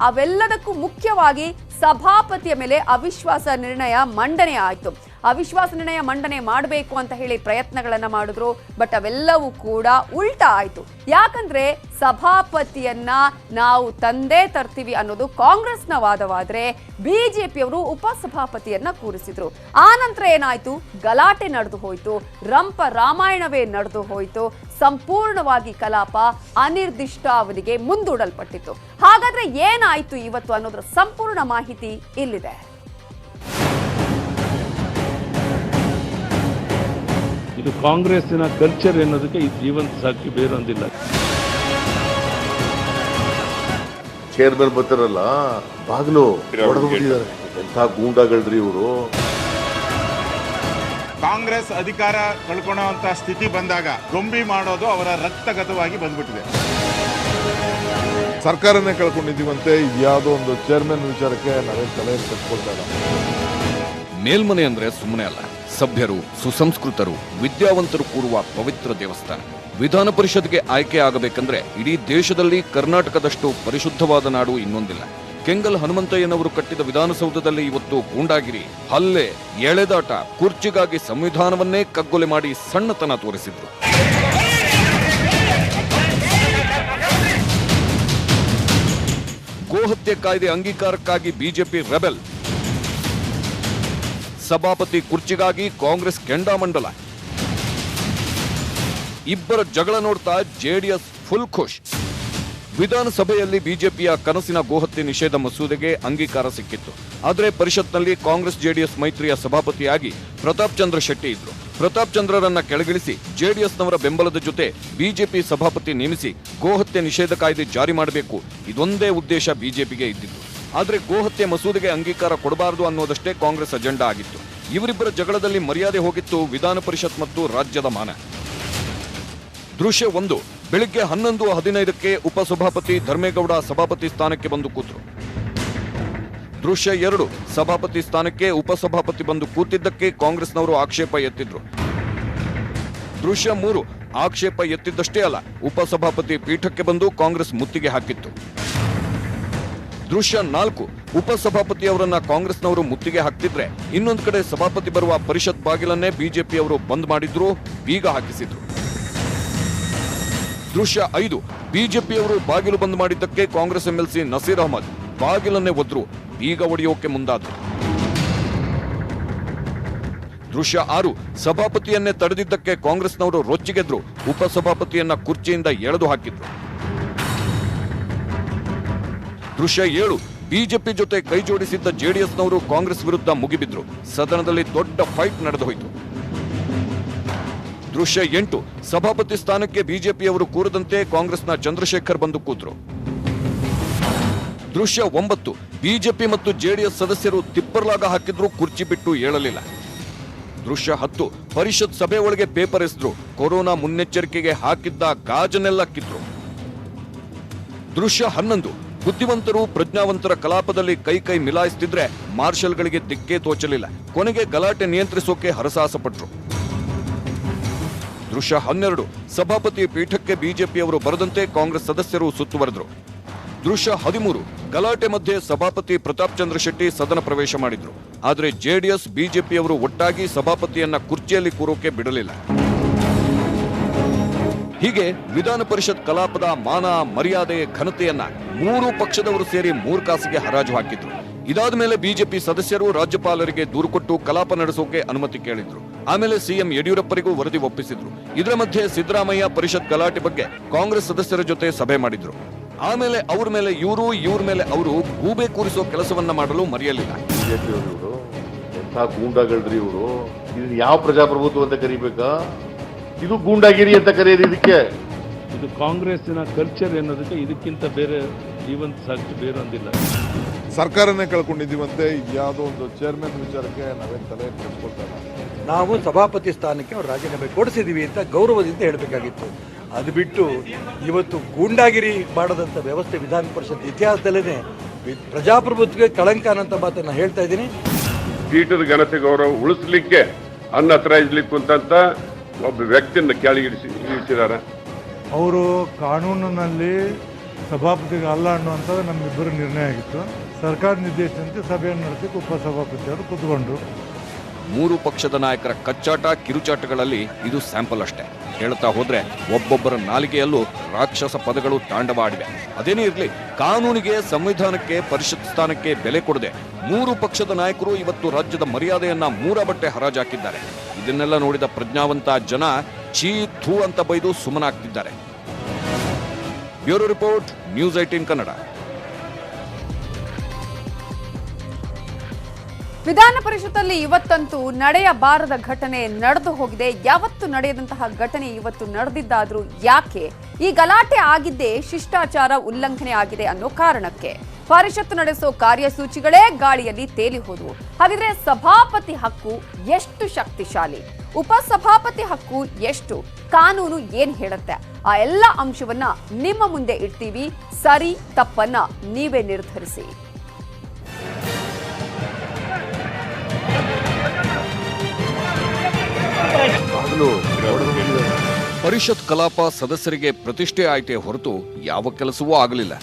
ಅವೆಲ್ಲದಕ್ಕೂ ಮುಖ್ಯವಾಗಿ ಸಭಾಪತಿಯ ಮೇಲೆ ಅವಿಶ್ವಾಸ ನಿರ್ಣಯ ಮಂಡನೆ ಆಯಿತು. ಅವಿಶ್ವಾಸ ನಿರ್ಣಯ ಮಂಡನೆ ಮಾಡಬೇಕು ಅಂತ ಹೇಳಿ ಪ್ರಯತ್ನಗಳನ್ನ ಮಾಡಿದ್ರು. ಬಟ್ ಅವೆಲ್ಲವೂ ಕೂಡ ಉಲ್ಟಾ ಆಯ್ತು. ಯಾಕಂದ್ರೆ ಸಭಾಪತಿಯನ್ನ ನಾವು ತಂದೇ ತರ್ತೀವಿ ಅನ್ನೋದು ಕಾಂಗ್ರೆಸ್ನ ವಾದವಾದ್ರೆ ಬಿಜೆಪಿಯವರು ಉಪಸಭಾಪತಿಯನ್ನ ಕೂರಿಸಿದ್ರು. ಆ ನಂತರ ಏನಾಯ್ತು? ಗಲಾಟೆ ನಡೆದು ಹೋಯ್ತು, ರಂಪ ರಾಮಾಯಣವೇ ನಡೆದು ಹೋಯ್ತು. ಸಂಪೂರ್ಣವಾಗಿ ಕಲಾಪ ಅನಿರ್ದಿಷ್ಟಾವಧಿಗೆ ಮುಂದೂಡಲ್ಪಟ್ಟಿತ್ತು. ಹಾಗಾದ್ರೆ ಏನಾಯ್ತು ಇವತ್ತು ಅನ್ನೋದ್ರ ಸಂಪೂರ್ಣ ಮಾಹಿತಿ ಇಲ್ಲಿದೆ. ಇದು ಕಾಂಗ್ರೆಸ್ಸಿನ ಕಲ್ಚರ್ ಎನ್ನೋದಕ್ಕೆ ಈ ಜೀವಂತ ಸಾಕ್ಷಿ ಬೇರೊಂದಿಲ್ಲ. ಚೇರ್ಮನ್ ಬರ್ತಾರಲ್ಲ, ಬಾಗಿಲು ಹೊಡೆದ್ಬಿಟ್ಟಿದ್ದಾರೆ. ಎಂಥ ಗೂಂಡಾಗಳ್ರಿ ಇವರು. ಕಾಂಗ್ರೆಸ್ ಅಧಿಕಾರ ಕಳ್ಕೊಳ್ಳುವಂತ ಸ್ಥಿತಿ ಬಂದಾಗ ಗೊಂಬಿ ಮಾಡೋದು ಅವರ ರಕ್ತಗತವಾಗಿ ಬಂದ್ಬಿಟ್ಟಿದೆ. ಸರ್ಕಾರನೇ ಕಳ್ಕೊಂಡಿದ್ದೀವಂತೆ. ಯಾವುದೋ ಒಂದು ಚೇರ್ಮನ್ ವಿಚಾರಕ್ಕೆ ನಾವೇನು ತಲೆ ಕಟ್ಕೊಳ್ತಾ ಇಲ್ಲ. ಮೇಲ್ಮನೆ ಅಂದ್ರೆ ಸುಮ್ಮನೆ ಅಲ್ಲ, ಸಭ್ಯರು, ಸುಸಂಸ್ಕೃತರು, ವಿದ್ಯಾವಂತರು ಕೂರುವ ಪವಿತ್ರ ದೇವಸ್ಥಾನ. ವಿಧಾನ ಪರಿಷತ್ಗೆ ಆಯ್ಕೆ ಆಗಬೇಕಂದ್ರೆ ಇಡೀ ದೇಶದಲ್ಲಿ ಕರ್ನಾಟಕದಷ್ಟು ಪರಿಶುದ್ಧವಾದ ನಾಡು ಇನ್ನೊಂದಿಲ್ಲ. ಕೆಂಗಲ್ ಹನುಮಂತಯ್ಯನವರು ಕಟ್ಟಿದ ವಿಧಾನಸೌಧದಲ್ಲಿ ಇವತ್ತು ಗೂಂಡಾಗಿರಿ, ಹಲ್ಲೆ, ಎಳೆದಾಟ, ಕುರ್ಚಿಗಾಗಿ ಸಂವಿಧಾನವನ್ನೇ ಕಗ್ಗೊಲೆ ಮಾಡಿ ಸಣ್ಣತನ ತೋರಿಸಿದ್ರು. ಗೋಹತ್ಯೆ ಕಾಯ್ದೆ ಅಂಗೀಕಾರಕ್ಕಾಗಿ ಬಿಜೆಪಿ ರೆಬೆಲ್, ಸಭಾಪತಿ ಕುರ್ಚಿಗಾಗಿ ಕಾಂಗ್ರೆಸ್ ಕೆಂಡಾಮಂಡಲ. ಇಬ್ಬರ ಜಗಳ ನೋಡ್ತಾ ಜೆಡಿಎಸ್ ಫುಲ್ ಖುಷ್. ವಿಧಾನಸಭೆಯಲ್ಲಿ ಬಿಜೆಪಿಯ ಕನಸಿನ ಗೋಹತ್ಯೆ ನಿಷೇಧ ಮಸೂದೆಗೆ ಅಂಗೀಕಾರ ಸಿಕ್ಕಿತ್ತು. ಆದರೆ ಪರಿಷತ್ನಲ್ಲಿ ಕಾಂಗ್ರೆಸ್ ಜೆಡಿಎಸ್ ಮೈತ್ರಿಯ ಸಭಾಪತಿಯಾಗಿ ಪ್ರತಾಪ್ ಚಂದ್ರ ಶೆಟ್ಟಿ ಇದ್ರು. ಪ್ರತಾಪ್ ಚಂದ್ರರನ್ನ ಕೆಳಗಿಳಿಸಿ ಜೆಡಿಎಸ್ನವರ ಬೆಂಬಲದ ಜೊತೆ ಬಿಜೆಪಿ ಸಭಾಪತಿ ನೇಮಿಸಿ ಗೋಹತ್ಯೆ ನಿಷೇಧ ಕಾಯ್ದೆ ಜಾರಿ ಮಾಡಬೇಕು, ಇದೊಂದೇ ಉದ್ದೇಶ ಬಿಜೆಪಿಗೆ ಇದ್ದಿತ್ತು. ಆದರೆ ಗೋಹತ್ಯೆ ಮಸೂದೆಗೆ ಅಂಗೀಕಾರ ಕೊಡಬಾರದು ಅನ್ನೋದಷ್ಟೇ ಕಾಂಗ್ರೆಸ್ ಅಜೆಂಡಾ ಆಗಿತ್ತು. ಇವರಿಬ್ಬರ ಜಗಳದಲ್ಲಿ ಮರ್ಯಾದೆ ಹೋಗಿತ್ತು ವಿಧಾನ ಪರಿಷತ್ ಮತ್ತು ರಾಜ್ಯದ ಮಾನ. ದೃಶ್ಯ 1, ಬೆಳಿಗ್ಗೆ 11:15ಕ್ಕೆ ಉಪಸಭಾಪತಿ ಧರ್ಮೇಗೌಡ ಸಭಾಪತಿ ಸ್ಥಾನಕ್ಕೆ ಬಂದು ಕೂತರು. ದೃಶ್ಯ 2, ಸಭಾಪತಿ ಸ್ಥಾನಕ್ಕೆ ಉಪಸಭಾಪತಿ ಬಂದು ಕೂತಿದ್ದಕ್ಕೆ ಕಾಂಗ್ರೆಸ್ನವರು ಆಕ್ಷೇಪ ಎತ್ತಿದ್ರು. ದೃಶ್ಯ 3, ಆಕ್ಷೇಪ ಎತ್ತಿದ್ದಷ್ಟೇ ಅಲ್ಲ, ಉಪಸಭಾಪತಿ ಪೀಠಕ್ಕೆ ಬಂದು ಕಾಂಗ್ರೆಸ್ ಮುತ್ತಿಗೆ ಹಾಕಿತ್ತು. ದೃಶ್ಯ 4, ಉಪಸಭಾಪತಿಯವರನ್ನ ಕಾಂಗ್ರೆಸ್ನವರು ಮುತ್ತಿಗೆ ಹಾಕ್ತಿದ್ರೆ ಇನ್ನೊಂದು ಕಡೆ ಸಭಾಪತಿ ಬರುವ ಪರಿಷತ್ ಬಾಗಿಲನ್ನೇ ಬಿಜೆಪಿಯವರು ಬಂದ್ ಮಾಡಿದ್ರು, ಬೀಗ ಹಾಕಿಸಿದ್ರು. ದೃಶ್ಯ 5, ಬಿಜೆಪಿಯವರು ಬಾಗಿಲು ಬಂದ್ ಮಾಡಿದ್ದಕ್ಕೆ ಕಾಂಗ್ರೆಸ್ ಎಂಎಲ್ಸಿ ನಸೀರ್ ಅಹಮದ್ ಬಾಗಿಲನ್ನೇ ಒದ್ರು, ಬೀಗ ಒಡೆಯೋಕೆ ಮುಂದಾದ್ರು. ದೃಶ್ಯ 6, ಸಭಾಪತಿಯನ್ನೇ ತಡೆದಿದ್ದಕ್ಕೆ ಕಾಂಗ್ರೆಸ್ನವರು ರೊಚ್ಚಿಗೆದ್ರು, ಉಪಸಭಾಪತಿಯನ್ನ ಕುರ್ಚಿಯಿಂದ ಎಳೆದು ಹಾಕಿದ್ರು. ದೃಶ್ಯ 7, ಬಿಜೆಪಿ ಜೊತೆ ಕೈ ಜೋಡಿಸಿದ್ದ ಜೆಡಿಎಸ್ನವರು ಕಾಂಗ್ರೆಸ್ ವಿರುದ್ಧ ಮುಗಿಬಿದ್ರು. ಸದನದಲ್ಲಿ ದೊಡ್ಡ ಫೈಟ್ ನಡೆದು ಹೋಯಿತು. ದೃಶ್ಯ 8, ಸಭಾಪತಿ ಸ್ಥಾನಕ್ಕೆ ಬಿಜೆಪಿಯವರು ಕೂರದಂತೆ ಕಾಂಗ್ರೆಸ್ನ ಚಂದ್ರಶೇಖರ್ ಬಂದು ಕೂತರು. ದೃಶ್ಯ 9, ಬಿಜೆಪಿ ಮತ್ತು ಜೆಡಿಎಸ್ ಸದಸ್ಯರು ತಿಪ್ಪರ್ಲಾಗ ಹಾಕಿದ್ರು, ಕುರ್ಚಿ ಬಿಟ್ಟು ಏಳಲಿಲ್ಲ. ದೃಶ್ಯ 10, ಪರಿಷತ್ ಸಭೆ ಒಳಗೆ ಪೇಪರ್ ಎಸೆದ್ರು, ಕೊರೋನಾ ಮುನ್ನೆಚ್ಚರಿಕೆಗೆ ಹಾಕಿದ್ದ ಗಾಜನ್ನೆಲ್ಲ ಕಿದ್ರು. ದೃಶ್ಯ 11, ಬುದ್ಧಿವಂತರು ಪ್ರಜ್ಞಾವಂತರ ಕಲಾಪದಲ್ಲಿ ಕೈ ಮಿಲಾಯಿಸ್ತಿದ್ರೆ ಮಾರ್ಷಲ್ಗಳಿಗೆ ದಿಕ್ಕೇ ತೋಚಲಿಲ್ಲ. ಕೊನೆಗೆ ಗಲಾಟೆ ನಿಯಂತ್ರಿಸೋಕೆ ಹರಸಾಹಸಪಟ್ರು. ದೃಶ್ಯ 12, ಸಭಾಪತಿ ಪೀಠಕ್ಕೆ ಬಿಜೆಪಿಯವರು ಬರದಂತೆ ಕಾಂಗ್ರೆಸ್ ಸದಸ್ಯರು ಸುತ್ತುವರೆದ್ರು. ದೃಶ್ಯ 13, ಗಲಾಟೆ ಮಧ್ಯೆ ಸಭಾಪತಿ ಪ್ರತಾಪ್ ಚಂದ್ರ ಶೆಟ್ಟಿ ಸದನ ಪ್ರವೇಶ ಮಾಡಿದ್ರು. ಆದರೆ ಜೆಡಿಎಸ್ ಬಿಜೆಪಿಯವರು ಒಟ್ಟಾಗಿ ಸಭಾಪತಿಯನ್ನ ಕುರ್ಚಿಯಲ್ಲಿ ಕೂರೋಕೆ ಬಿಡಲಿಲ್ಲ. ಹೀಗೆ ವಿಧಾನ ಪರಿಷತ್ ಕಲಾಪದ ಮಾನ, ಮರ್ಯಾದೆ, ಘನತೆಯನ್ನ ಮೂರೂ ಪಕ್ಷದವರು ಸೇರಿ 3 ಕಾಸಿಗೆ ಹರಾಜು ಹಾಕಿದ್ರು. ಇದಾದ ಮೇಲೆ ಬಿಜೆಪಿ ಸದಸ್ಯರು ರಾಜ್ಯಪಾಲರಿಗೆ ದೂರು ಕೊಟ್ಟು ಕಲಾಪ ನಡೆಸೋಕೆ ಅನುಮತಿ ಕೇಳಿದ್ರು. ಆಮೇಲೆ ಸಿಎಂ ಯಡಿಯೂರಪ್ಪರಿಗೂ ವರದಿ ಒಪ್ಪಿಸಿದ್ರು. ಇದರ ಮಧ್ಯೆ ಸಿದ್ದರಾಮಯ್ಯ ಪರಿಷತ್ ಗಲಾಟೆ ಬಗ್ಗೆ ಕಾಂಗ್ರೆಸ್ ಸದಸ್ಯರ ಜೊತೆ ಸಭೆ ಮಾಡಿದ್ರು. ಆಮೇಲೆ ಅವ್ರ ಮೇಲೆ ಇವರು, ಇವ್ರ ಮೇಲೆ ಅವರು ಗೂಬೆ ಕೂರಿಸೋ ಕೆಲಸವನ್ನ ಮಾಡಲು ಮರೆಯಲಿಲ್ಲ. ಬಿಜೆಪಿಯವರು ಎಂಥ ಗೂಂಡಾಗಳ್ರಿ ಇವರು. ಇದನ್ನ ಯಾವ ಪ್ರಜಾಪ್ರಭುತ್ವ ಅಂತ ಕರಿಬೇಕಾ? ಇದು ಗೂಂಡಾಗಿರಿ ಅಂತ ಕರೆಯೋದು ಇದಕ್ಕೆ. ಇದು ಕಾಂಗ್ರೆಸ್ಸಿನ ಕಲ್ಚರ್ ಎನ್ನೋದಕ್ಕೆ ಇದಕ್ಕಿಂತ ಬೇರೆ ಜೀವಂತ ಸಾಕ್ಷಿ ಬೇರೊಂದಿಲ್ಲ. ಸರ್ಕಾರನೇ ಕಳ್ಕೊಂಡಿದ್ದೀವಂತೆ. ಯಾವುದೋ ಒಂದು ಚೇರ್ಮನ್ ವಿಚಾರಕ್ಕೆ ನಾವೇನು ತಲೆ ಕಟ್ಕೊಳ್ತಾ ಇಲ್ಲ. ನಾವು ಸಭಾಪತಿ ಸ್ಥಾನಕ್ಕೆ ಅವ್ರು ರಾಜೀನಾಮೆ ಕೊಡಿಸಿದ್ದೀವಿ ಅಂತ ಗೌರವದಿಂದ ಹೇಳಬೇಕಾಗಿತ್ತು. ಅದು ಬಿಟ್ಟು ಇವತ್ತು ಗೂಂಡಾಗಿರಿ ಮಾಡೋದಂಥ ವ್ಯವಸ್ಥೆ ವಿಧಾನ ಪರಿಷತ್ ಇತಿಹಾಸದಲ್ಲೇ ಪ್ರಜಾಪ್ರಭುತ್ವಕ್ಕೆ ಕಳಂಕ ಅನ್ನೋಂಥ ಮಾತನ್ನು ಹೇಳ್ತಾ ಇದ್ದೀನಿ. ಪೀಠದ ಘನತೆ ಗೌರವ ಉಳಿಸ್ಲಿಕ್ಕೆ ಅನ್ಅಥರೈಸ್ಲಿಕ್ಕೆ ಅಂತ ಒಬ್ಬ ವ್ಯಕ್ತಿಯನ್ನು ಕೆಳಗಿಳಿಸಿದ್ದಾರೆ. ಅವರು ಕಾನೂನಿನಲ್ಲಿ ಸಭಾಪತಿಗೆ ಅಲ್ಲ ಅನ್ನುವಂಥದ್ದು ನಮ್ಮಿಬ್ಬರು ನಿರ್ಣಯ ಆಗಿತ್ತು. ಸರ್ಕಾರ ನಿರ್ದೇಶನದಂತೆ ಸಭೆಯನ್ನು ನಡೆಸಿ ಉಪಸಭಾಪತಿಯವರು ಕೂತ್ಕೊಂಡ್ರು. ಮೂರು ಪಕ್ಷದ ನಾಯಕರ ಕಚ್ಚಾಟ ಕಿರುಚಾಟಗಳಲ್ಲಿ ಇದು ಸ್ಯಾಂಪಲ್ ಅಷ್ಟೇ. ಹೇಳ್ತಾ ಹೋದ್ರೆ ಒಬ್ಬೊಬ್ಬರ ನಾಲಿಗೆಯಲ್ಲೂ ರಾಕ್ಷಸ ಪದಗಳು ತಾಂಡವಾಡಿವೆ. ಅದೇನೇ ಇರಲಿ, ಕಾನೂನಿಗೆ, ಸಂವಿಧಾನಕ್ಕೆ, ಪರಿಷತ್ ಸ್ಥಾನಕ್ಕೆ ಬೆಲೆ ಕೊಡದೆ ಮೂರು ಪಕ್ಷದ ನಾಯಕರು ಇವತ್ತು ರಾಜ್ಯದ ಮರ್ಯಾದೆಯನ್ನ ಮೂರ ಬಟ್ಟೆ ಹರಾಜಾಕಿದ್ದಾರೆ. ಇದನ್ನೆಲ್ಲ ನೋಡಿದ ಪ್ರಜ್ಞಾವಂತ ಜನ ಛೀ ಥೂ ಅಂತ ಬೈದು ಸುಮ್ಮನಾಗ್ತಿದ್ದಾರೆ. Bureau report, news 18 Kannada. ವಿಧಾನ ಪರಿಷತ್ತಲ್ಲಿ ಇವತ್ತಂತೂ ನಡೆಯಬಾರದ ಘಟನೆ ನಡೆದು ಹೋಗಿದೆ. ಯಾವತ್ತು ನಡೆಯದಂತಹ ಘಟನೆ ಇವತ್ತು ನಡೆದಿದ್ದಾದ್ರೂ ಯಾಕೆ? ಈ ಗಲಾಟೆ ಆಗಿದ್ದೇ ಶಿಷ್ಟಾಚಾರ ಉಲ್ಲಂಘನೆ ಆಗಿದೆ ಅನ್ನೋ ಕಾರಣಕ್ಕೆ. ಪರಿಷತ್ತು ನಡೆಸೋ ಕಾರ್ಯಸೂಚಿಗಳೇ ಗಾಳಿಯಲ್ಲಿ ತೇಲಿ ಹೋದವು. ಹಾಗಿದ್ರೆ ಸಭಾಪತಿ ಹಕ್ಕು ಎಷ್ಟು ಶಕ್ತಿಶಾಲಿ? ಉಪಸಭಾಪತಿ ಹಕ್ಕು ಎಷ್ಟು? ಕಾನೂನು ಏನ್ ಹೇಳುತ್ತೆ? ಆ ಎಲ್ಲ ಅಂಶವನ್ನ ನಿಮ್ಮ ಮುಂದೆ ಇಡ್ತೀವಿ. ಸರಿ ತಪ್ಪನ್ನ ನೀವೇ ನಿರ್ಧರಿಸಿ. ಪರಿಷತ್ ಕಲಾಪ ಸದಸ್ಯರಿಗೆ ಪ್ರತಿಷ್ಠೆ ಆಯ್ತೇ ಹೊರತು ಯಾವ ಕೆಲಸವೂ ಆಗಲಿಲ್ಲ.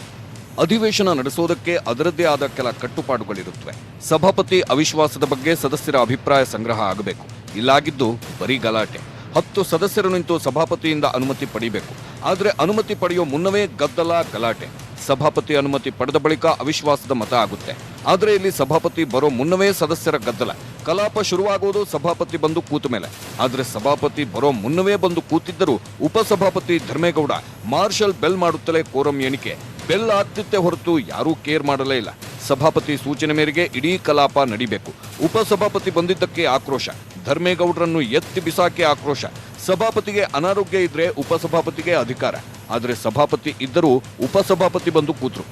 ಅಧಿವೇಶನ ನಡೆಸೋದಕ್ಕೆ ಅದರದ್ದೇ ಆದ ಕೆಲ ಕಟ್ಟುಪಾಡುಗಳಿರುತ್ತವೆ. ಸಭಾಪತಿ ಅವಿಶ್ವಾಸದ ಬಗ್ಗೆ ಸದಸ್ಯರ ಅಭಿಪ್ರಾಯ ಸಂಗ್ರಹ ಆಗಬೇಕು. ಇಲ್ಲಾಗಿದ್ದು ಬರೀ ಗಲಾಟೆ. 10 ಸದಸ್ಯರು ನಿಂತು ಸಭಾಪತಿಯಿಂದ ಅನುಮತಿ ಪಡೆಯಬೇಕು. ಆದರೆ ಅನುಮತಿ ಪಡೆಯೋ ಮುನ್ನವೇ ಗದ್ದಲ, ಗಲಾಟೆ. ಸಭಾಪತಿ ಅನುಮತಿ ಪಡೆದ ಬಳಿಕ ಅವಿಶ್ವಾಸದ ಮತ ಆಗುತ್ತೆ. ಆದರೆ ಇಲ್ಲಿ ಸಭಾಪತಿ ಬರೋ ಮುನ್ನವೇ ಸದಸ್ಯರ ಗದ್ದಲ. ಕಲಾಪ ಶುರುವಾಗುವುದು ಸಭಾಪತಿ ಬಂದು ಕೂತ ಮೇಲೆ. ಆದರೆ ಸಭಾಪತಿ ಬರೋ ಮುನ್ನವೇ ಬಂದು ಕೂತಿದ್ದರೂ ಉಪಸಭಾಪತಿ ಧರ್ಮೇಗೌಡ ಮಾರ್ಷಲ್ ಬೆಲ್ ಮಾಡುತ್ತಲೇ ಕೋರಂ ಎಣಿಕೆ. ಬೆಲ್ ಆಗ್ತಿತ್ತೆ ಹೊರತು ಯಾರೂ ಕೇರ್ ಮಾಡಲೇ ಇಲ್ಲ. ಸಭಾಪತಿ ಸೂಚನೆ ಮೇರೆಗೆ ಇಡೀ ಕಲಾಪ ನಡಿಬೇಕು. ಉಪಸಭಾಪತಿ ಬಂದಿದ್ದಕ್ಕೆ ಆಕ್ರೋಶ. ಧರ್ಮೇಗೌಡರನ್ನು ಎತ್ತಿ ಬಿಸಾಕಿ ಆಕ್ರೋಶ. ಸಭಾಪತಿಗೆ ಅನಾರೋಗ್ಯ ಇದ್ರೆ ಉಪಸಭಾಪತಿಗೆ ಅಧಿಕಾರ. ಆದರೆ ಸಭಾಪತಿ ಇದ್ದರೂ ಉಪಸಭಾಪತಿ ಬಂದು ಕೂತ್ರು.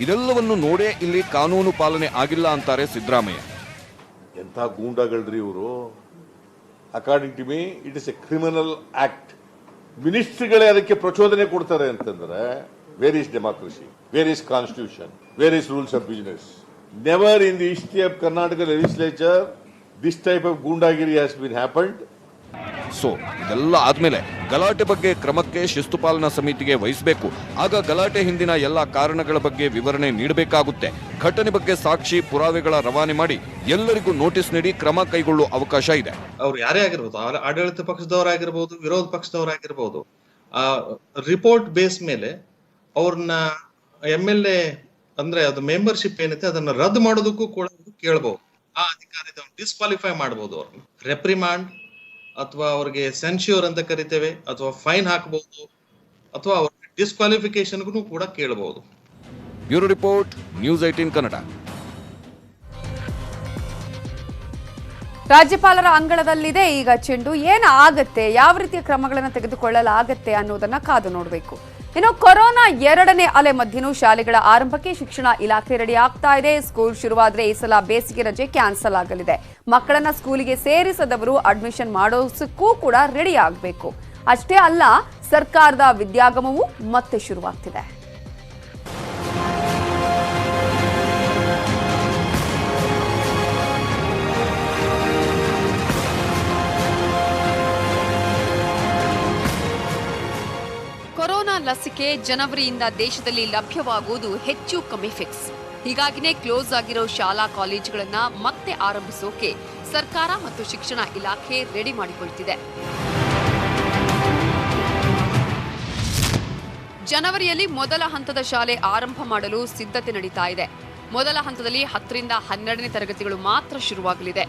ಇದೆಲ್ಲವನ್ನು ನೋಡೇ ಇಲ್ಲಿ ಕಾನೂನು ಪಾಲನೆ ಆಗಿಲ್ಲ ಅಂತಾರೆ ಸಿದ್ದರಾಮಯ್ಯ. ಎಂಥ ಗೂಂಡಾಗಳ್ರಿ ಇವರು. According to me it is a criminal act. ಮಿನಿಸ್ಟ್ರಿಗಳೇ ಅದಕ್ಕೆ ಪ್ರಚೋದನೆ ಕೊಡ್ತಾರೆ ಅಂತಂದ್ರೆ where is democracy, where is constitution, where is rules of business? Never in the history of Karnataka legislature this type of goondagiri has been happened. So ಇದೆಲ್ಲ ಆದ್ಮೇಲೆ ಗಲಾಟೆ ಬಗ್ಗೆ ಕ್ರಮಕ್ಕೆ ಶಿಸ್ತು ಪಾಲನಾ ಸಮಿತಿಗೆ ವಹಿಸಬೇಕು. ಆಗ ಗಲಾಟೆ ಹಿಂದಿನ ಎಲ್ಲ ಕಾರಣಗಳ ಬಗ್ಗೆ ವಿವರಣೆ ನೀಡಬೇಕಾಗುತ್ತೆ. ಘಟನೆ ಬಗ್ಗೆ ಸಾಕ್ಷಿ ಪುರಾವೆಗಳ ರವಾನೆ ಮಾಡಿ ಎಲ್ಲರಿಗೂ ನೋಟಿಸ್ ನೀಡಿ ಕ್ರಮ ಕೈಗೊಳ್ಳುವ ಅವಕಾಶ ಇದೆ. ಅವ್ರು ಯಾರೇ ಆಗಿರ್ಬೋದು, ಆಡಳಿತ ಪಕ್ಷದವರಾಗಿರ್ಬೋದು, ವಿರೋಧ ಪಕ್ಷದವರಾಗಿರ್ಬೋದು, ರಿಪೋರ್ಟ್ ಬೇಸ್ ಮೇಲೆ ಅವ್ರನ್ನ MLA ಅಂದ್ರೆ ಅದು ಮೆಂಬರ್ಶಿಪ್ ಏನಿದೆ ಅದನ್ನ ರದ್ದು ಮಾಡೋದಕ್ಕೂ ಕೂಡ ಕೇಳಬಹುದು. ಆ ಅಧಿಕಾರದ ಡಿಸ್ಕ್ವಾಲಿಫೈ ಮಾಡಬಹುದು. ಅವ್ರನ್ನ ರೆಪ್ರಿಮಾಂಡ್ ಅಥವಾ ಅವ್ರಿಗೆ ಸೆನ್ಶ್ಯೂರ್ ಅಂತ ಕರಿತೇವೆ, ಅಥವಾ ಫೈನ್ ಹಾಕಬಹುದು, ಅಥವಾ ಅವ್ರಿಗೆ ಡಿಸ್ಕ್ವಾಲಿಫಿಕೇಶನ್ಗೂ ಕೂಡ ಕೇಳಬಹುದು. Bureau report, news 18 Kannada. ರಾಜ್ಯಪಾಲರ ಅಂಗಳದಲ್ಲಿದೆ ಈಗ ಚೆಂಡು. ಏನು ಆಗತ್ತೆ, ಯಾವ ರೀತಿಯ ಕ್ರಮಗಳನ್ನು ತೆಗೆದುಕೊಳ್ಳಲಾಗತ್ತೆ ಅನ್ನೋದನ್ನ ಕಾದು ನೋಡಬೇಕು. ಇನ್ನು ಕೊರೋನಾ 2ನೇ ಅಲೆ ಮಧ್ಯೆನೂ ಶಾಲೆಗಳ ಆರಂಭಕ್ಕೆ ಶಿಕ್ಷಣ ಇಲಾಖೆ ರೆಡಿ ಆಗ್ತಾ ಇದೆ. ಸ್ಕೂಲ್ ಶುರುವಾದ್ರೆ ಈ ಸಲ ಬೇಸಿಗೆ ರಜೆ ಕ್ಯಾನ್ಸಲ್ ಆಗಲಿದೆ. ಮಕ್ಕಳನ್ನ ಸ್ಕೂಲಿಗೆ ಸೇರಿಸದವರು ಅಡ್ಮಿಷನ್ ಮಾಡೋದಕ್ಕೂ ಕೂಡ ರೆಡಿ ಆಗಬೇಕು. ಅಷ್ಟೇ ಅಲ್ಲ, ಸರ್ಕಾರದ ವಿದ್ಯಾಗಮವೂ ಮತ್ತೆ ಶುರುವಾಗ್ತಿದೆ. ಕೊರೋನಾ ಲಸಿಕೆ ಜನವರಿಯಿಂದ ದೇಶದಲ್ಲಿ ಲಭ್ಯವಾಗುವುದು ಹೆಚ್ಚು ಕಮ್ಮಿ ಫಿಕ್ಸ್. ಹೀಗಾಗಿನೇ ಕ್ಲೋಸ್ ಆಗಿರೋ ಶಾಲಾ ಕಾಲೇಜುಗಳನ್ನ ಮತ್ತೆ ಆರಂಭಿಸೋಕೆ ಸರ್ಕಾರ ಮತ್ತು ಶಿಕ್ಷಣ ಇಲಾಖೆ ರೆಡಿ ಮಾಡಿಕೊಳ್ತಿದೆ. ಜನವರಿಯಲ್ಲಿ ಮೊದಲ ಹಂತದ ಶಾಲೆ ಆರಂಭ ಮಾಡಲು ಸಿದ್ಧತೆ ನಡೀತಾ ಇದೆ. ಮೊದಲ ಹಂತದಲ್ಲಿ 10ರಿಂದ 12ನೇ ತರಗತಿಗಳು ಮಾತ್ರ ಶುರುವಾಗಲಿದೆ.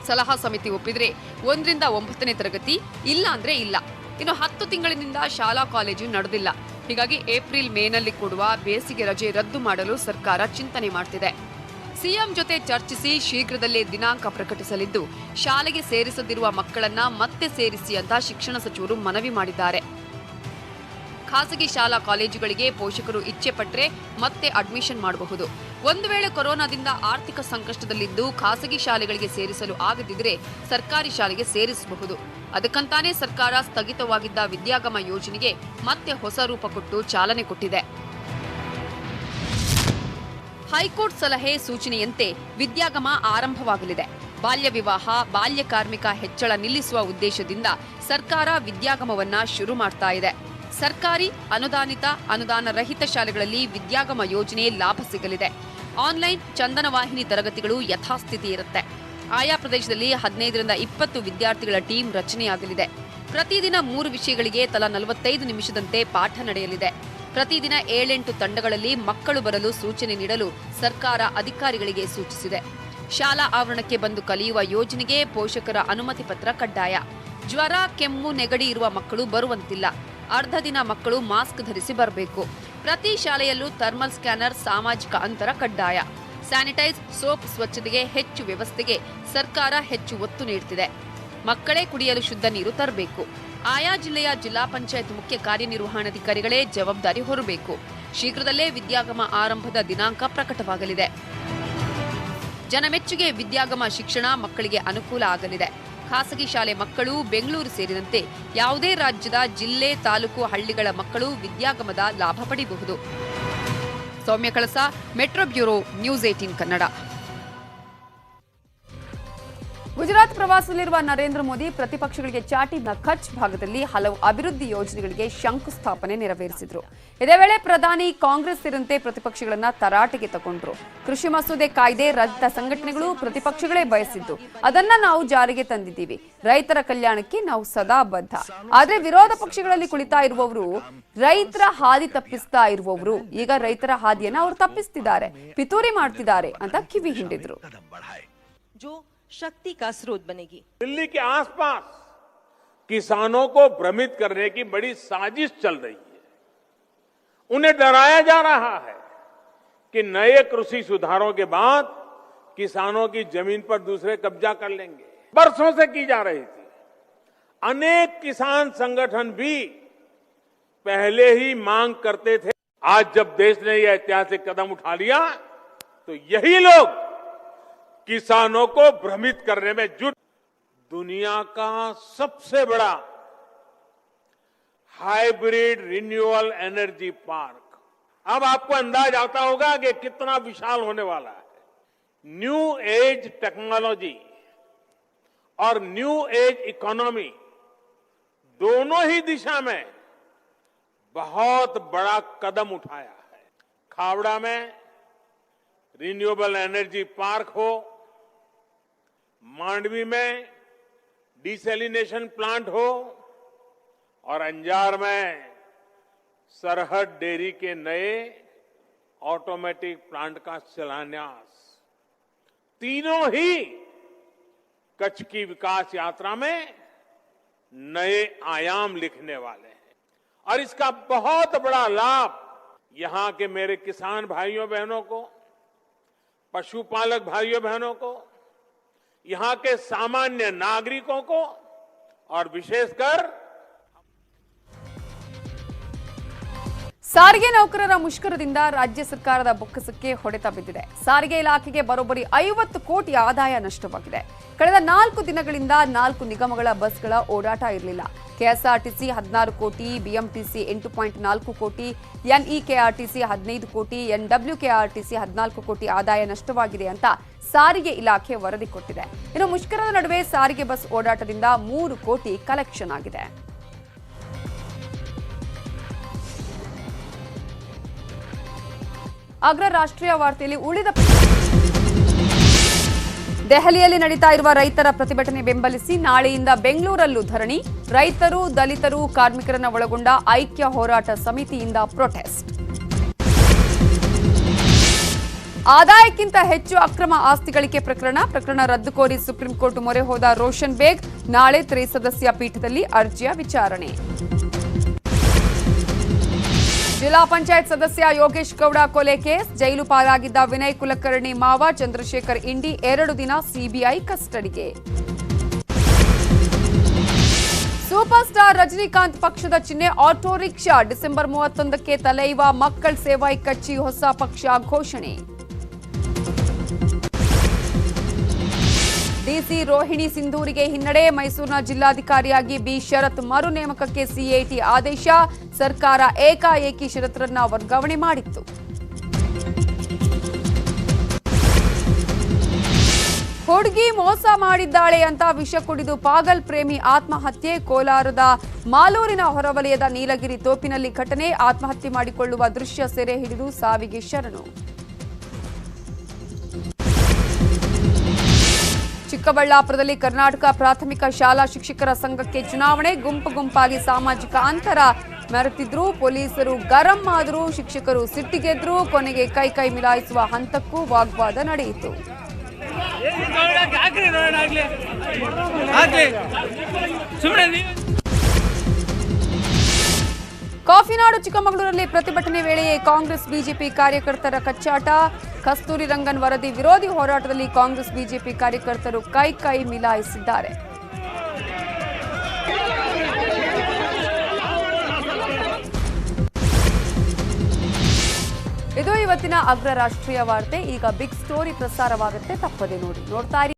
ಸಲಹಾ ಸಮಿತಿ ಒಪ್ಪಿದ್ರೆ 1ರಿಂದ 9ನೇ ತರಗತಿ, ಇಲ್ಲ ಅಂದ್ರೆ ಇಲ್ಲ. ಇನ್ನು 10 ತಿಂಗಳಿನಿಂದ ಶಾಲಾ ಕಾಲೇಜು ನಡೆದಿಲ್ಲ. ಹೀಗಾಗಿ ಏಪ್ರಿಲ್ ಮೇನಲ್ಲಿ ಕೊಡುವ ಬೇಸಿಗೆ ರಜೆ ರದ್ದು ಮಾಡಲು ಸರ್ಕಾರ ಚಿಂತನೆ ಮಾಡ್ತಿದೆ. ಸಿಎಂ ಜೊತೆ ಚರ್ಚಿಸಿ ಶೀಘ್ರದಲ್ಲೇ ದಿನಾಂಕ ಪ್ರಕಟಿಸಲಿದ್ದು, ಶಾಲೆಗೆ ಸೇರಿಸದಿರುವ ಮಕ್ಕಳನ್ನ ಮತ್ತೆ ಸೇರಿಸಿ ಅಂತ ಶಿಕ್ಷಣ ಸಚಿವರು ಮನವಿ ಮಾಡಿದ್ದಾರೆ. ಖಾಸಗಿ ಶಾಲಾ ಕಾಲೇಜುಗಳಿಗೆ ಪೋಷಕರು ಇಚ್ಛೆ ಪಟ್ಟರೆ ಮತ್ತೆ ಅಡ್ಮಿಷನ್ ಮಾಡಬಹುದು. ಒಂದು ವೇಳೆ ಕೊರೋನಾದಿಂದ ಆರ್ಥಿಕ ಸಂಕಷ್ಟದಲ್ಲಿದ್ದು ಖಾಸಗಿ ಶಾಲೆಗಳಿಗೆ ಸೇರಿಸಲು ಆಗದಿದ್ದರೆ ಸರ್ಕಾರಿ ಶಾಲೆಗೆ ಸೇರಿಸಬಹುದು. ಅದಕ್ಕಂತಾನೇ ಸರ್ಕಾರ ಸ್ಥಗಿತವಾಗಿದ್ದ ವಿದ್ಯಾಗಮ ಯೋಜನೆಗೆ ಮತ್ತೆ ಹೊಸ ರೂಪ ಕೊಟ್ಟು ಚಾಲನೆ ಕೊಟ್ಟಿದೆ. ಹೈಕೋರ್ಟ್ ಸಲಹೆ ಸೂಚನೆಯಂತೆ ವಿದ್ಯಾಗಮ ಆರಂಭವಾಗಲಿದೆ. ಬಾಲ್ಯ ವಿವಾಹ, ಬಾಲ್ಯ ಕಾರ್ಮಿಕ ಹೆಚ್ಚಳ ನಿಲ್ಲಿಸುವ ಉದ್ದೇಶದಿಂದ ಸರ್ಕಾರ ವಿದ್ಯಾಗಮವನ್ನ ಶುರು ಮಾಡ್ತಾ ಇದೆ. ಸರ್ಕಾರಿ, ಅನುದಾನಿತ, ಅನುದಾನ ರಹಿತ ಶಾಲೆಗಳಲ್ಲಿ ವಿದ್ಯಾಗಮ ಯೋಜನೆ ಲಾಭ ಸಿಗಲಿದೆ. ಆನ್ಲೈನ್ ಚಂದನ ವಾಹಿನಿ ತರಗತಿಗಳು ಯಥಾಸ್ಥಿತಿ ಇರುತ್ತೆ. ಆಯಾ ಪ್ರದೇಶದಲ್ಲಿ 15ರಿಂದ 20 ವಿದ್ಯಾರ್ಥಿಗಳ ಟೀಮ್ ರಚನೆಯಾಗಲಿದೆ. ಪ್ರತಿದಿನ 3 ವಿಷಯಗಳಿಗೆ ತಲಾ 45 ನಿಮಿಷದಂತೆ ಪಾಠ ನಡೆಯಲಿದೆ. ಪ್ರತಿದಿನ 7-8 ತಂಡಗಳಲ್ಲಿ ಮಕ್ಕಳು ಬರಲು ಸೂಚನೆ ನೀಡಲು ಸರ್ಕಾರ ಅಧಿಕಾರಿಗಳಿಗೆ ಸೂಚಿಸಿದೆ. ಶಾಲಾ ಆವರಣಕ್ಕೆ ಬಂದು ಕಲಿಯುವ ಯೋಜನೆಗೆ ಪೋಷಕರ ಅನುಮತಿ ಪತ್ರ ಕಡ್ಡಾಯ. ಜ್ವರ, ಕೆಮ್ಮು, ನೆಗಡಿ ಇರುವ ಮಕ್ಕಳು ಬರುವಂತಿಲ್ಲ. ಅರ್ಧ ದಿನ ಮಕ್ಕಳು ಮಾಸ್ಕ್ ಧರಿಸಿ ಬರಬೇಕು. ಪ್ರತಿ ಶಾಲೆಯಲ್ಲೂ ಥರ್ಮಲ್ ಸ್ಕ್ಯಾನರ್, ಸಾಮಾಜಿಕ ಅಂತರ ಕಡ್ಡಾಯ. ಸ್ಯಾನಿಟೈಸ್, ಸೋಪ್ ಸ್ವಚ್ಛತೆಗೆ ಹೆಚ್ಚು ವ್ಯವಸ್ಥೆಗೆ ಸರ್ಕಾರ ಹೆಚ್ಚು ಒತ್ತು ನೀಡುತ್ತಿದೆ. ಮಕ್ಕಳೇ ಕುಡಿಯಲು ಶುದ್ಧ ನೀರು ತರಬೇಕು. ಆಯಾ ಜಿಲ್ಲೆಯ ಜಿಲ್ಲಾ ಪಂಚಾಯತ್ ಮುಖ್ಯ ಕಾರ್ಯನಿರ್ವಹಣಾಧಿಕಾರಿಗಳೇ ಜವಾಬ್ದಾರಿ ಹೊರಬೇಕು. ಶೀಘ್ರದಲ್ಲೇ ವಿದ್ಯಾಗಮ ಆರಂಭದ ದಿನಾಂಕ ಪ್ರಕಟವಾಗಲಿದೆ. ಜನಮೆಚ್ಚುಗೆ ವಿದ್ಯಾಗಮ ಶಿಕ್ಷಣ ಮಕ್ಕಳಿಗೆ ಅನುಕೂಲ ಆಗಲಿದೆ. ಖಾಸಗಿ ಶಾಲೆ ಮಕ್ಕಳು ಬೆಂಗಳೂರು ಸೇರಿದಂತೆ ಯಾವುದೇ ರಾಜ್ಯದ ಜಿಲ್ಲೆ, ತಾಲೂಕು, ಹಳ್ಳಿಗಳ ಮಕ್ಕಳು ವಿದ್ಯಾಗಮದ ಲಾಭ ಪಡೆಯಬಹುದು. Soumya Kalasa, metro bureau, news 18 Kannada. Gujarat ಪ್ರವಾಸದಲ್ಲಿರುವ ನರೇಂದ್ರ ಮೋದಿ ಪ್ರತಿಪಕ್ಷಗಳಿಗೆ ಚಾಟಿನ ಕಚ್ ಭಾಗದಲ್ಲಿ ಹಲವು ಅಭಿವೃದ್ಧಿ ಯೋಜನೆಗಳಿಗೆ ಶಂಕುಸ್ಥಾಪನೆ ನೆರವೇರಿಸಿದರು. ಇದೇ ವೇಳೆ ಪ್ರಧಾನಿ ಕಾಂಗ್ರೆಸ್ ಸೇರಿದಂತೆ ಪ್ರತಿಪಕ್ಷಗಳನ್ನ ತರಾಟೆಗೆ ತಗೊಂಡ್ರು. ಕೃಷಿ ಮಸೂದೆ ಕಾಯ್ದೆ ರೈತ ಸಂಘಟನೆಗಳು ಪ್ರತಿಪಕ್ಷಗಳೇ ಬಯಸಿದ್ದು ಅದನ್ನ ನಾವು ಜಾರಿಗೆ ತಂದಿದ್ದೀವಿ. ರೈತರ ಕಲ್ಯಾಣಕ್ಕೆ ನಾವು ಸದಾ ಬದ್ಧ. ಆದ್ರೆ ವಿರೋಧ ಪಕ್ಷಗಳಲ್ಲಿ ಕುಳಿತಾ ಇರುವವರು ರೈತರ ಹಾದಿ ತಪ್ಪಿಸ್ತಾ ಇರುವವರು ಈಗ ರೈತರ ಹಾದಿಯನ್ನ ಅವರು ತಪ್ಪಿಸ್ತಿದ್ದಾರೆ, ಪಿತೂರಿ ಮಾಡ್ತಿದ್ದಾರೆ ಅಂತ ಕಿವಿ ಹಿಂಡಿದ್ರು. शक्ति का स्रोत बनेगी. दिल्ली के आसपास किसानों को भ्रमित करने की बड़ी साजिश चल रही है. उन्हें डराया जा रहा है कि नए कृषि सुधारों के बाद किसानों की जमीन पर दूसरे कब्जा कर लेंगे. बरसों से की जा रही थी. अनेक किसान संगठन भी पहले ही मांग करते थे. आज जब देश ने यह ऐतिहासिक कदम उठा लिया तो यही लोग किसानों को भ्रमित करने में जुट. दुनिया का सबसे बड़ा हाइब्रिड रिन्यूएबल एनर्जी पार्क. अब आपको अंदाज आता होगा कि कितना विशाल होने वाला है. न्यू एज टेक्नोलॉजी और न्यू एज इकोनॉमी दोनों ही दिशा में बहुत बड़ा कदम उठाया है. खावड़ा में रिन्यूएबल एनर्जी पार्क हो, मांडवी में डिसैलिनेशन प्लांट हो और अंजार में सरहद डेयरी के नए ऑटोमेटिक प्लांट का शिलान्यास, तीनों ही कच्छ की विकास यात्रा में नए आयाम लिखने वाले हैं. और इसका बहुत बड़ा लाभ यहां के मेरे किसान भाइयों बहनों को, पशुपालक भाइयों बहनों को, यहां के सामान्य नागरिकों को और विशेषकर ಸಾರಿಗೆ ನೌಕರರ ಮುಷ್ಕರದಿಂದ ರಾಜ್ಯ ಸರ್ಕಾರದ ಬೊಕ್ಕಸಕ್ಕೆ ಹೊಡೆತ ಬಿದ್ದಿದೆ. ಸಾರಿಗೆ ಇಲಾಖೆಗೆ ಬರೋಬ್ಬರಿ 50 ಕೋಟಿ ಆದಾಯ ನಷ್ಟವಾಗಿದೆ. ಕಳೆದ 4 ದಿನಗಳಿಂದ 4 ನಿಗಮಗಳ ಬಸ್ಗಳ ಓಡಾಟ ಇರಲಿಲ್ಲ. ಕೆಎಸ್ಆರ್ಟಿಸಿ 16 ಕೋಟಿ, ಬಿಎಂಟಿಸಿ 8.4 ಕೋಟಿ, ಎನ್ಇಕೆಆರ್ಟಿಸಿ 15 ಕೋಟಿ, ಎನ್ಡಬ್ಲ್ಯೂಕೆಆರ್ಟಿಸಿ 14 ಕೋಟಿ ಆದಾಯ ನಷ್ಟವಾಗಿದೆ ಅಂತ ಸಾರಿಗೆ ಇಲಾಖೆ ವರದಿ ಕೊಟ್ಟಿದೆ. ಇನ್ನು ಮುಷ್ಕರದ ನಡುವೆ ಸಾರಿಗೆ ಬಸ್ ಓಡಾಟದಿಂದ 3 ಕೋಟಿ ಕಲೆಕ್ಷನ್ ಆಗಿದೆ. ಅಗ್ರ ರಾಷ್ಟ್ರೀಯ ವಾರ್ತೆಯಲ್ಲಿ ಉಳಿದ ದೆಹಲಿಯಲ್ಲಿ ನಡೀತಾ ಇರುವ ರೈತರ ಪ್ರತಿಭಟನೆ ಬೆಂಬಲಿಸಿ ನಾಳೆಯಿಂದ ಬೆಂಗಳೂರಲ್ಲೂ ಧರಣಿ. ರೈತರು, ದಲಿತರು, ಕಾರ್ಮಿಕರನ್ನ ಒಳಗೊಂಡ ಐಕ್ಯ ಹೋರಾಟ ಸಮಿತಿಯಿಂದ ಪ್ರೊಟೆಸ್ಟ್. ಆದಾಯಕ್ಕಿಂತ ಹೆಚ್ಚು ಅಕ್ರಮ ಆಸ್ತಿ ಗಳಿಕೆ ಪ್ರಕರಣ ರದ್ದು ಕೋರಿ ಸುಪ್ರೀಂ ಕೋರ್ಟ್ ಮೊರೆ ಹೋದ ರೋಷನ್ ಬೇಗ್. ನಾಳೆ ತ್ರಿಸದಸ್ಯ ಪೀಠದಲ್ಲಿ ಅರ್ಜಿಯ ವಿಚಾರಣೆ. ಜಿಲ್ಲಾ ಪಂಚಾಯತ್ ಸದಸ್ಯ ಯೋಗೇಶ್ ಗೌಡ ಕೊಲೆ ಕೇಸ್. ಜೈಲು ಪಾಲಾಗಿದ್ದ ವಿನಯ್ ಕುಲಕರ್ಣಿ ಮಾವ ಚಂದ್ರಶೇಖರ್ ಇಂಡಿ 2 ದಿನ ಸಿಬಿಐ ಕಸ್ಟಡಿಗೆ. ಸೂಪರ್ ಸ್ಟಾರ್ ರಜನಿಕಾಂತ್ ಪಕ್ಷದ ಚಿಹ್ನೆ ಆಟೋ ರಿಕ್ಷಾ. ಡಿಸೆಂಬರ್ 31ಕ್ಕೆ ತಲೈವ ಮಕ್ಕಳ್ ಸೇವಾಯ್ ಕಚ್ಚಿ ಹೊಸ ಪಕ್ಷ ಘೋಷಣೆ. ಡಿಸಿ ರೋಹಿಣಿ ಸಿಂಧೂರಿಗೆ ಹಿನ್ನಡೆ. ಮೈಸೂರಿನ ಜಿಲ್ಲಾಧಿಕಾರಿಯಾಗಿ ಬಿ ಶರತ್ ಮರು ನೇಮಕಕ್ಕೆ ಸಿಎಟಿ ಆದೇಶ. ಸರ್ಕಾರ ಏಕಾಏಕಿ ಶರತ್ರನ್ನ ವರ್ಗಾವಣೆ ಮಾಡಿತ್ತು. ಹುಡುಗಿ ಮೋಸ ಮಾಡಿದ್ದಾಳೆ ಅಂತ ವಿಷ ಕುಡಿದು ಪಾಗಲ್ ಪ್ರೇಮಿ ಆತ್ಮಹತ್ಯೆ. ಕೋಲಾರದ ಮಾಲೂರಿನ ಹೊರವಲಯದ ನೀಲಗಿರಿ ತೋಪಿನಲ್ಲಿ ಘಟನೆ. ಆತ್ಮಹತ್ಯೆ ಮಾಡಿಕೊಳ್ಳುವ ದೃಶ್ಯ ಸೆರೆ ಹಿಡಿದು ಸಾವಿಗೆ ಶರಣು. ಚಿಕ್ಕಬಳ್ಳಾಪುರದಲ್ಲಿ ಕರ್ನಾಟಕ ಪ್ರಾಥಮಿಕ ಶಾಲಾ ಶಿಕ್ಷಕರ ಸಂಘಕ್ಕೆ ಚುನಾವಣೆ. ಗುಂಪು ಗುಂಪಾಗಿ ಸಾಮಾಜಿಕ ಅಂತರ ಮೆರೆತಿದ್ರು. ಪೊಲೀಸರು ಗರಂ ಆದರೂ ಶಿಕ್ಷಕರು ಸಿಟ್ಟಿಗೆದ್ರು. ಕೊನೆಗೆ ಕೈ ಮಿಲಾಯಿಸುವ ಹಂತಕ್ಕೂ ವಾಗ್ವಾದ ನಡೆಯಿತು. ಕಾಫಿನಾಡು ಚಿಕ್ಕಮಗಳೂರಲ್ಲಿ ಪ್ರತಿಭಟನೆ ವೇಳೆಯೇ ಕಾಂಗ್ರೆಸ್ ಬಿಜೆಪಿ ಕಾರ್ಯಕರ್ತರ ಕಚ್ಚಾಟ. ಕಸ್ತೂರಿ ರಂಗನ್ ವರದಿ ವಿರೋಧಿ ಹೋರಾಟದಲ್ಲಿ ಕಾಂಗ್ರೆಸ್ ಬಿಜೆಪಿ ಕಾರ್ಯಕರ್ತರು ಕೈ ಮಿಲಾಯಿಸಿದ್ದಾರೆ. ಇದು ಇವತ್ತಿನ ಅಗ್ರ ರಾಷ್ಟ್ರೀಯ ವಾರ್ತೆ. ಈಗ ಬಿಗ್ ಸ್ಟೋರಿ ಪ್ರಸಾರವಾಗುತ್ತೆ, ತಪ್ಪದೆ ನೋಡ್ತಾ ಇರಿ.